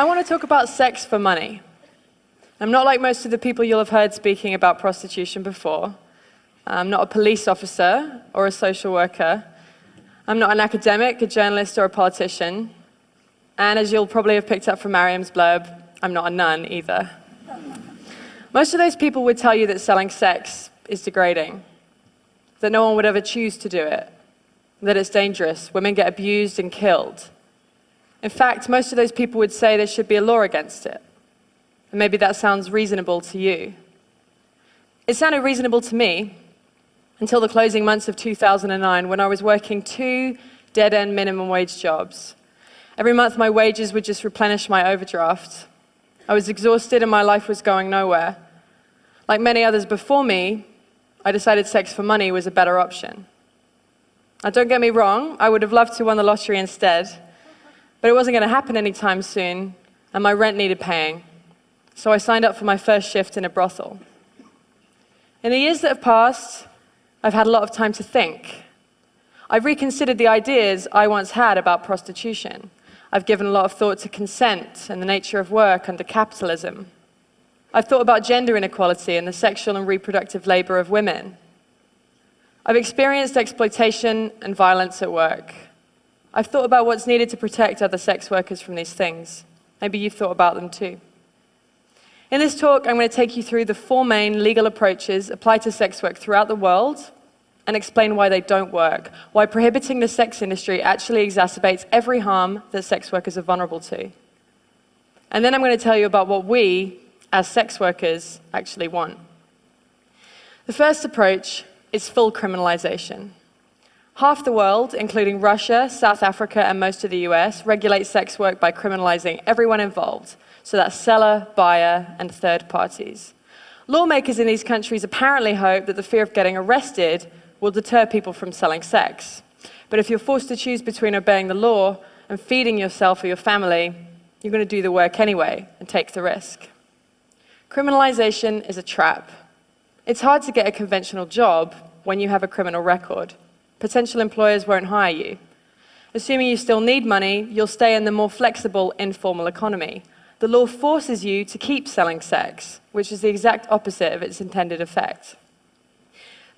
I want to talk about sex for money. I'm not like most of the people you'll have heard speaking about prostitution before. I'm not a police officer or a social worker. I'm not an academic, a journalist, or a politician. And as you'll probably have picked up from Mariam's blurb, I'm not a nun either. Most of those people would tell you that selling sex is degrading, that no one would ever choose to do it, that it's dangerous, women get abused and killed. In fact, most of those people would say there should be a law against it. And maybe that sounds reasonable to you. It sounded reasonable to me until the closing months of 2009, when I was working 2 dead-end minimum wage jobs. Every month my wages would just replenish my overdraft. I was exhausted and my life was going nowhere. Like many others before me, I decided sex for money was a better option. Now don't get me wrong, I would have loved to win the lottery instead, but it wasn't going to happen anytime soon, and my rent needed paying. So I signed up for my first shift in a brothel. In the years that have passed, I've had a lot of time to think. I've reconsidered the ideas I once had about prostitution. I've given a lot of thought to consent and the nature of work under capitalism. I've thought about gender inequality and the sexual and reproductive labor of women. I've experienced exploitation and violence at work. I've thought about what's needed to protect other sex workers from these things. Maybe you've thought about them too. In this talk, I'm going to take you through the 4 main legal approaches applied to sex work throughout the world and explain why they don't work, why prohibiting the sex industry actually exacerbates every harm that sex workers are vulnerable to. And then I'm going to tell you about what we, as sex workers, actually want. The first approach is full criminalization. Half the world, including Russia, South Africa, and most of the US, regulate sex work by criminalizing everyone involved. So that's seller, buyer, and third parties. Lawmakers in these countries apparently hope that the fear of getting arrested will deter people from selling sex. But if you're forced to choose between obeying the law and feeding yourself or your family, you're going to do the work anyway and take the risk. Criminalization is a trap. It's hard to get a conventional job when you have a criminal record. Potential employers won't hire you. Assuming you still need money, you'll stay in the more flexible, informal economy. The law forces you to keep selling sex, which is the exact opposite of its intended effect.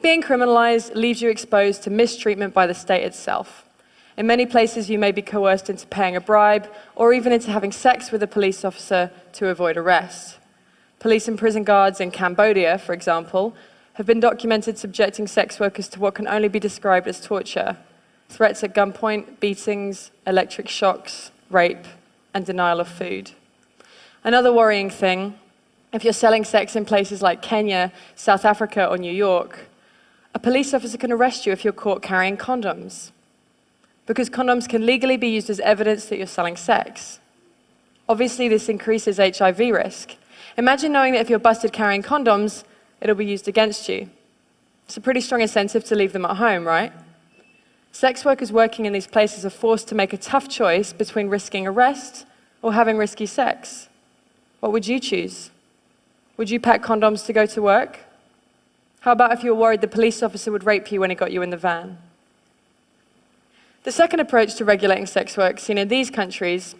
Being criminalized leaves you exposed to mistreatment by the state itself. In many places, you may be coerced into paying a bribe or even into having sex with a police officer to avoid arrest. Police and prison guards in Cambodia, for example, have been documented subjecting sex workers to what can only be described as torture: threats at gunpoint, beatings, electric shocks, rape, and denial of food. Another worrying thing, if you're selling sex in places like Kenya, South Africa, or New York, a police officer can arrest you if you're caught carrying condoms, because condoms can legally be used as evidence that you're selling sex. Obviously, this increases HIV risk. Imagine knowing that if you're busted carrying condoms, it'll be used against you. It's a pretty strong incentive to leave them at home, right? Sex workers working in these places are forced to make a tough choice between risking arrest or having risky sex. What would you choose? Would you pack condoms to go to work? How about if you were worried the police officer would rape you when he got you in the van? The second approach to regulating sex work seen in these countries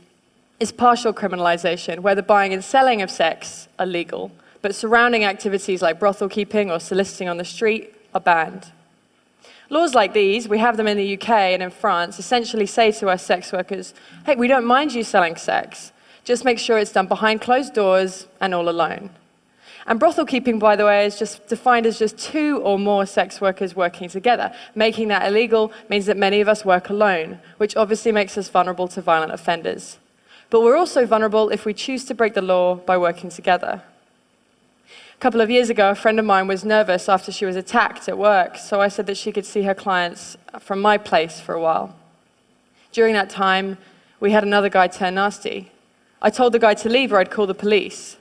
is partial criminalization, where the buying and selling of sex are legal, but surrounding activities like brothel keeping or soliciting on the street are banned. Laws like these, we have them in the UK and in France, essentially say to us sex workers, hey, we don't mind you selling sex. Just make sure it's done behind closed doors and all alone. And brothel keeping, by the way, is just defined as just 2 or more sex workers working together. Making that illegal means that many of us work alone, which obviously makes us vulnerable to violent offenders. But we're also vulnerable if we choose to break the law by working together. A couple of years ago, a friend of mine was nervous after she was attacked at work, so I said that she could see her clients from my place for a while. During that time, we had another guy turn nasty. I told the guy to leave or I'd call the police.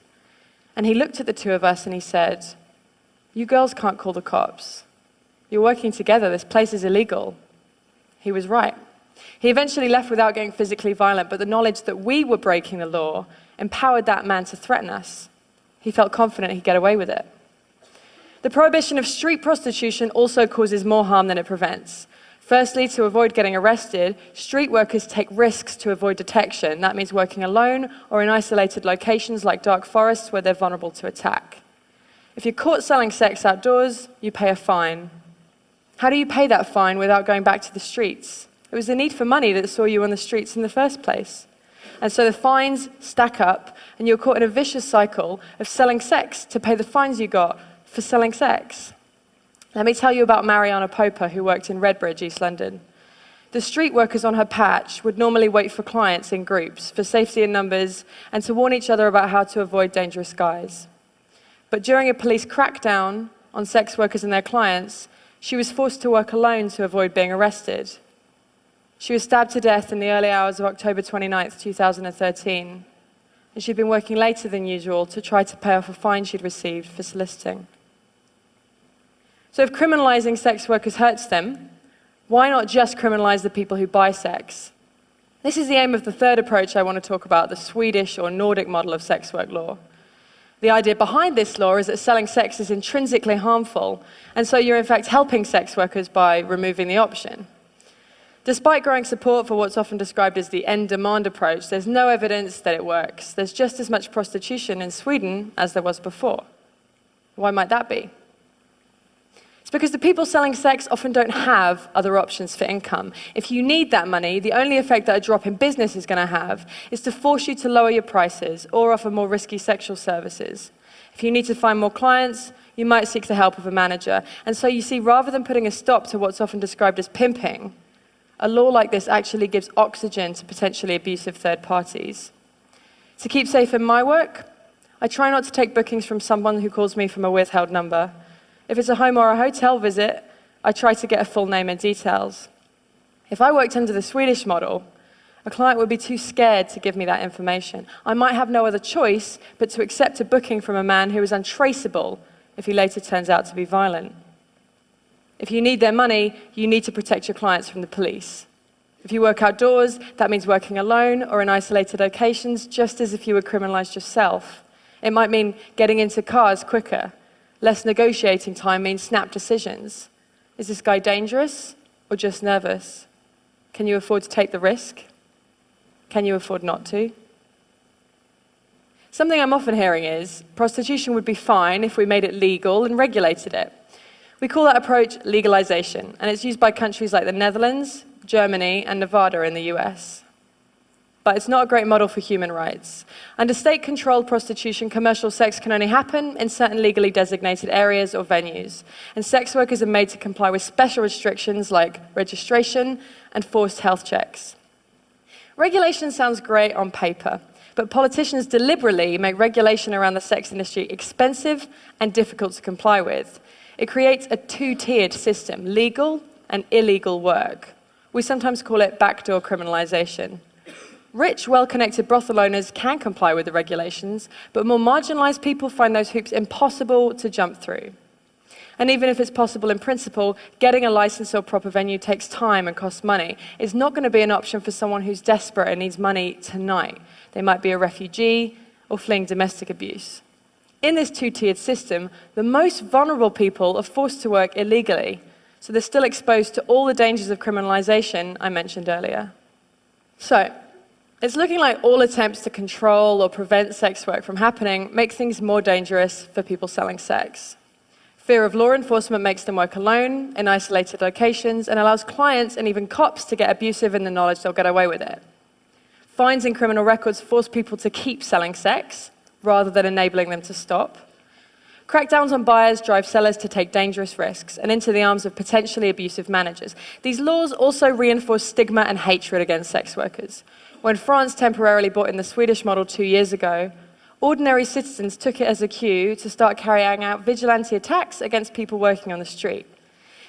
And he looked at the 2 of us and he said, "You girls can't call the cops. You're working together, this place is illegal." He was right. He eventually left without getting physically violent, but the knowledge that we were breaking the law empowered that man to threaten us. He felt confident he'd get away with it. The prohibition of street prostitution also causes more harm than it prevents. Firstly, to avoid getting arrested, street workers take risks to avoid detection. That means working alone or in isolated locations like dark forests where they're vulnerable to attack. If you're caught selling sex outdoors, you pay a fine. How do you pay that fine without going back to the streets? It was the need for money that saw you on the streets in the first place. And so the fines stack up, and you're caught in a vicious cycle of selling sex to pay the fines you got for selling sex. Let me tell you about Mariana Poper, who worked in Redbridge, East London. The street workers on her patch would normally wait for clients in groups for safety in numbers and to warn each other about how to avoid dangerous guys. But during a police crackdown on sex workers and their clients, she was forced to work alone to avoid being arrested. She was stabbed to death in the early hours of October 29, 2013, and she'd been working later than usual to try to pay off a fine she'd received for soliciting. So if criminalizing sex workers hurts them, why not just criminalize the people who buy sex? This is the aim of the third approach I want to talk about, the Swedish or Nordic model of sex work law. The idea behind this law is that selling sex is intrinsically harmful, and so you're in fact helping sex workers by removing the option. Despite growing support for what's often described as the end demand approach, there's no evidence that it works. There's just as much prostitution in Sweden as there was before. Why might that be? It's because the people selling sex often don't have other options for income. If you need that money, the only effect that a drop in business is going to have is to force you to lower your prices or offer more risky sexual services. If you need to find more clients, you might seek the help of a manager. And so you see, rather than putting a stop to what's often described as pimping, a law like this actually gives oxygen to potentially abusive third parties. To keep safe in my work, I try not to take bookings from someone who calls me from a withheld number. If it's a home or a hotel visit, I try to get a full name and details. If I worked under the Swedish model, a client would be too scared to give me that information. I might have no other choice but to accept a booking from a man who is untraceable if he later turns out to be violent. If you need their money, you need to protect your clients from the police. If you work outdoors, that means working alone or in isolated locations, just as if you were criminalized yourself. It might mean getting into cars quicker. Less negotiating time means snap decisions. Is this guy dangerous or just nervous? Can you afford to take the risk? Can you afford not to? Something I'm often hearing is prostitution would be fine if we made it legal and regulated it. We call that approach legalization, and it's used by countries like the Netherlands, Germany, and Nevada in the US. But it's not a great model for human rights. Under state-controlled prostitution, commercial sex can only happen in certain legally designated areas or venues, and sex workers are made to comply with special restrictions like registration and forced health checks. Regulation sounds great on paper, but politicians deliberately make regulation around the sex industry expensive and difficult to comply with. It creates a two-tiered system, legal and illegal work. We sometimes call it backdoor criminalization. Rich, well-connected brothel owners can comply with the regulations, but more marginalized people find those hoops impossible to jump through. And even if it's possible in principle, getting a license or proper venue takes time and costs money. It's not going to be an option for someone who's desperate and needs money tonight. They might be a refugee or fleeing domestic abuse. In this two-tiered system, the most vulnerable people are forced to work illegally, so they're still exposed to all the dangers of criminalization I mentioned earlier. So, it's looking like all attempts to control or prevent sex work from happening make things more dangerous for people selling sex. Fear of law enforcement makes them work alone, in isolated locations, and allows clients and even cops to get abusive in the knowledge they'll get away with it. Fines and criminal records force people to keep selling sex, rather than enabling them to stop. Crackdowns on buyers drive sellers to take dangerous risks and into the arms of potentially abusive managers. These laws also reinforce stigma and hatred against sex workers. When France temporarily brought in the Swedish model 2 years ago, ordinary citizens took it as a cue to start carrying out vigilante attacks against people working on the street.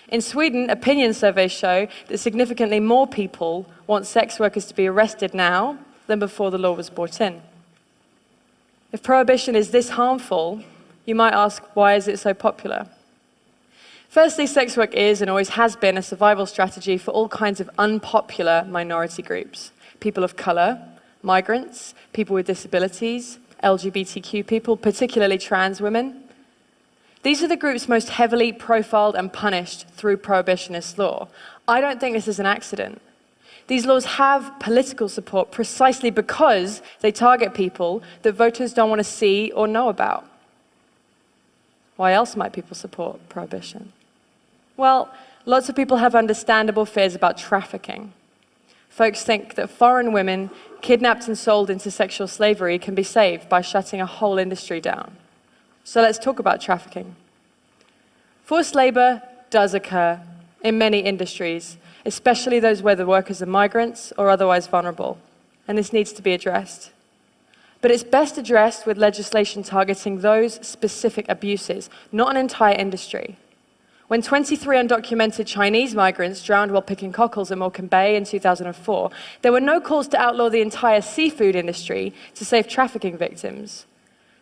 In Sweden, opinion surveys show that significantly more people want sex workers to be arrested now than before the law was brought in. If prohibition is this harmful, you might ask, why is it so popular? Firstly, sex work is and always has been a survival strategy for all kinds of unpopular minority groups. People of color, migrants, people with disabilities, LGBTQ people, particularly trans women. These are the groups most heavily profiled and punished through prohibitionist law. I don't think this is an accident. These laws have political support precisely because they target people that voters don't want to see or know about. Why else might people support prohibition? Well, lots of people have understandable fears about trafficking. Folks think that foreign women kidnapped and sold into sexual slavery can be saved by shutting a whole industry down. So let's talk about trafficking. Forced labor does occur in many industries, especially those where the workers are migrants or otherwise vulnerable, and this needs to be addressed. But it's best addressed with legislation targeting those specific abuses, not an entire industry. When 23 undocumented Chinese migrants drowned while picking cockles in Morecambe Bay in 2004, there were no calls to outlaw the entire seafood industry to save trafficking victims.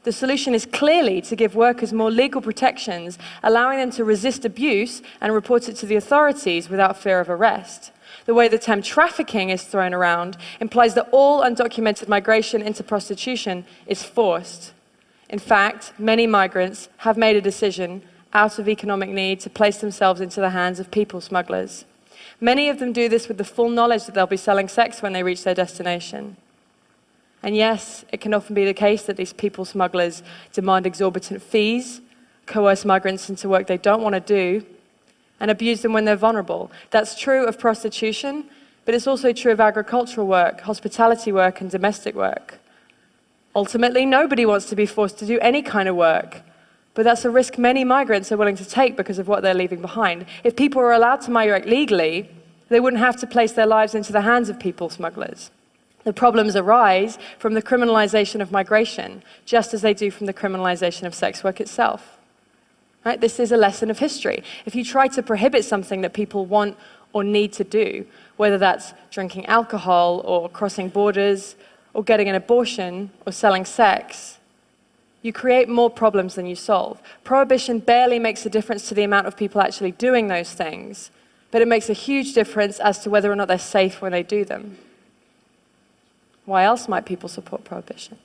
The solution is clearly to give workers more legal protections, allowing them to resist abuse and report it to the authorities without fear of arrest. The way the term trafficking is thrown around implies that all undocumented migration into prostitution is forced. In fact, many migrants have made a decision out of economic need to place themselves into the hands of people smugglers. Many of them do this with the full knowledge that they'll be selling sex when they reach their destination. And yes, it can often be the case that these people smugglers demand exorbitant fees, coerce migrants into work they don't want to do, and abuse them when they're vulnerable. That's true of prostitution, but it's also true of agricultural work, hospitality work, and domestic work. Ultimately, nobody wants to be forced to do any kind of work, but that's a risk many migrants are willing to take because of what they're leaving behind. If people were allowed to migrate legally, they wouldn't have to place their lives into the hands of people smugglers. The problems arise from the criminalization of migration, just as they do from the criminalization of sex work itself. Right? This is a lesson of history. If you try to prohibit something that people want or need to do, whether that's drinking alcohol or crossing borders or getting an abortion or selling sex, you create more problems than you solve. Prohibition barely makes a difference to the amount of people actually doing those things, but it makes a huge difference as to whether or not they're safe when they do them. Why else might people support prohibition?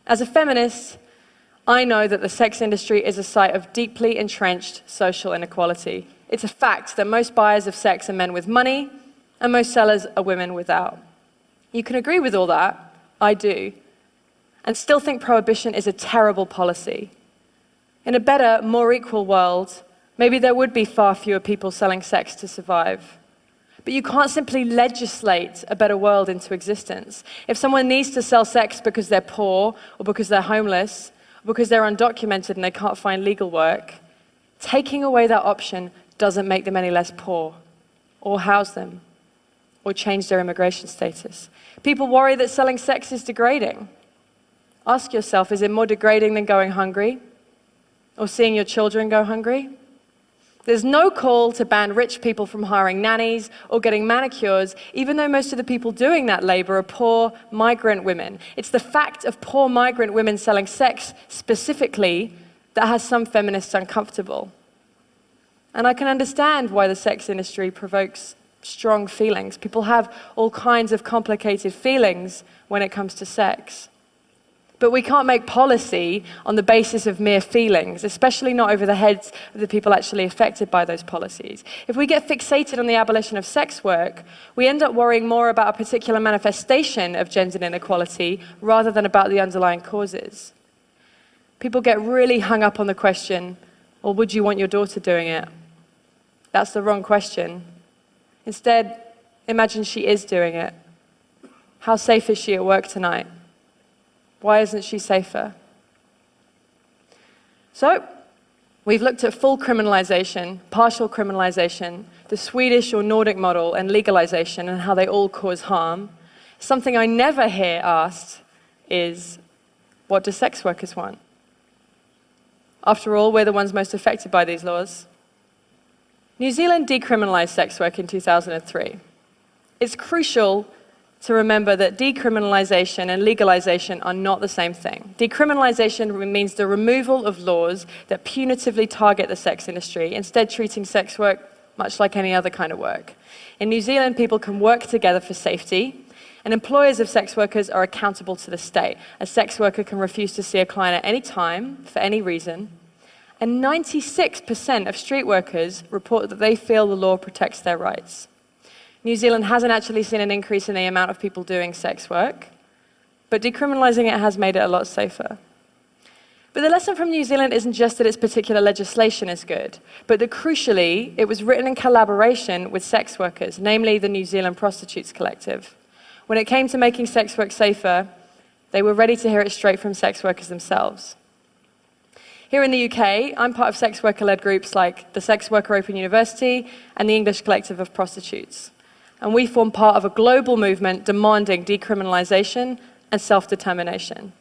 As a feminist, I know that the sex industry is a site of deeply entrenched social inequality. It's a fact that most buyers of sex are men with money, and most sellers are women without. You can agree with all that, I do, and still think prohibition is a terrible policy. In a better, more equal world, maybe there would be far fewer people selling sex to survive. But you can't simply legislate a better world into existence. If someone needs to sell sex because they're poor, or because they're homeless, or because they're undocumented and they can't find legal work, taking away that option doesn't make them any less poor, or house them, or change their immigration status. People worry that selling sex is degrading. Ask yourself, is it more degrading than going hungry, or seeing your children go hungry? There's no call to ban rich people from hiring nannies or getting manicures, even though most of the people doing that labor are poor migrant women. It's the fact of poor migrant women selling sex specifically that has some feminists uncomfortable. And I can understand why the sex industry provokes strong feelings. People have all kinds of complicated feelings when it comes to sex. But we can't make policy on the basis of mere feelings, especially not over the heads of the people actually affected by those policies. If we get fixated on the abolition of sex work, we end up worrying more about a particular manifestation of gender inequality rather than about the underlying causes. People get really hung up on the question, well, would you want your daughter doing it? That's the wrong question. Instead, imagine she is doing it. How safe is she at work tonight? Why isn't she safer? So, we've looked at full criminalization, partial criminalization, the Swedish or Nordic model, and legalization, and how they all cause harm. Something I never hear asked is, what do sex workers want? After all, we're the ones most affected by these laws. New Zealand decriminalized sex work in 2003. It's crucial to remember that decriminalization and legalization are not the same thing. Decriminalization means the removal of laws that punitively target the sex industry, instead treating sex work much like any other kind of work. In New Zealand, people can work together for safety, and employers of sex workers are accountable to the state. A sex worker can refuse to see a client at any time, for any reason, And 96% of street workers report that they feel the law protects their rights. New Zealand hasn't actually seen an increase in the amount of people doing sex work, but decriminalising it has made it a lot safer. But the lesson from New Zealand isn't just that its particular legislation is good, but that crucially, it was written in collaboration with sex workers, namely the New Zealand Prostitutes Collective. When it came to making sex work safer, they were ready to hear it straight from sex workers themselves. Here in the UK, I'm part of sex worker-led groups like the Sex Worker Open University and the English Collective of Prostitutes. And we form part of a global movement demanding decriminalisation and self-determination.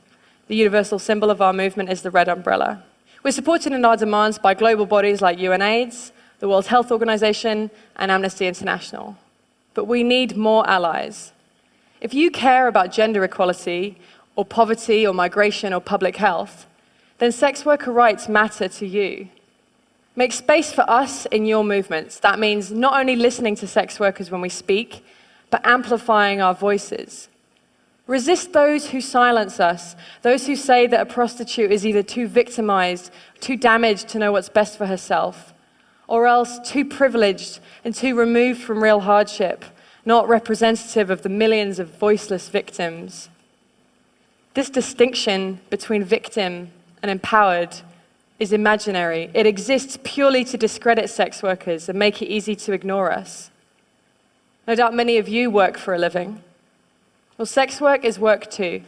The universal symbol of our movement is the red umbrella. We're supported in our demands by global bodies like UNAIDS, the World Health Organization, and Amnesty International. But we need more allies. If you care about gender equality, or poverty, or migration, or public health, then sex worker rights matter to you. Make space for us in your movements. That means not only listening to sex workers when we speak, but amplifying our voices. Resist those who silence us, those who say that a prostitute is either too victimized, too damaged to know what's best for herself, or else too privileged and too removed from real hardship, not representative of the millions of voiceless victims. This distinction between victim and empowered is imaginary. It exists purely to discredit sex workers and make it easy to ignore us. No doubt many of you work for a living. Well, sex work is work too.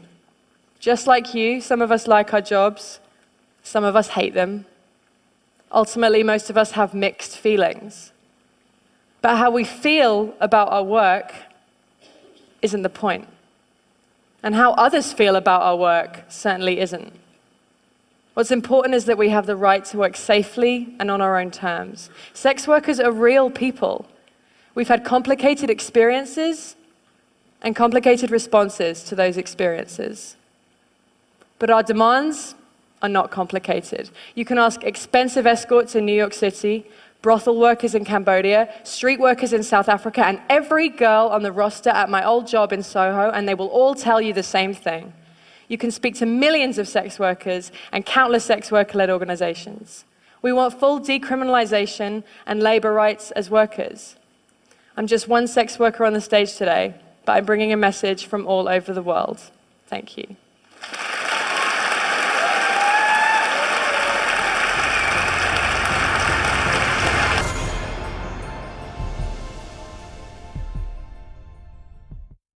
Just like you, some of us like our jobs, some of us hate them. Ultimately, most of us have mixed feelings. But how we feel about our work isn't the point. And how others feel about our work certainly isn't. What's important is that we have the right to work safely and on our own terms. Sex workers are real people. We've had complicated experiences and complicated responses to those experiences. But our demands are not complicated. You can ask expensive escorts in New York City, brothel workers in Cambodia, street workers in South Africa, and every girl on the roster at my old job in Soho, and they will all tell you the same thing. You can speak to millions of sex workers and countless sex worker-led organizations. We want full decriminalization and labor rights as workers. I'm just one sex worker on the stage today, but I'm bringing a message from all over the world. Thank you.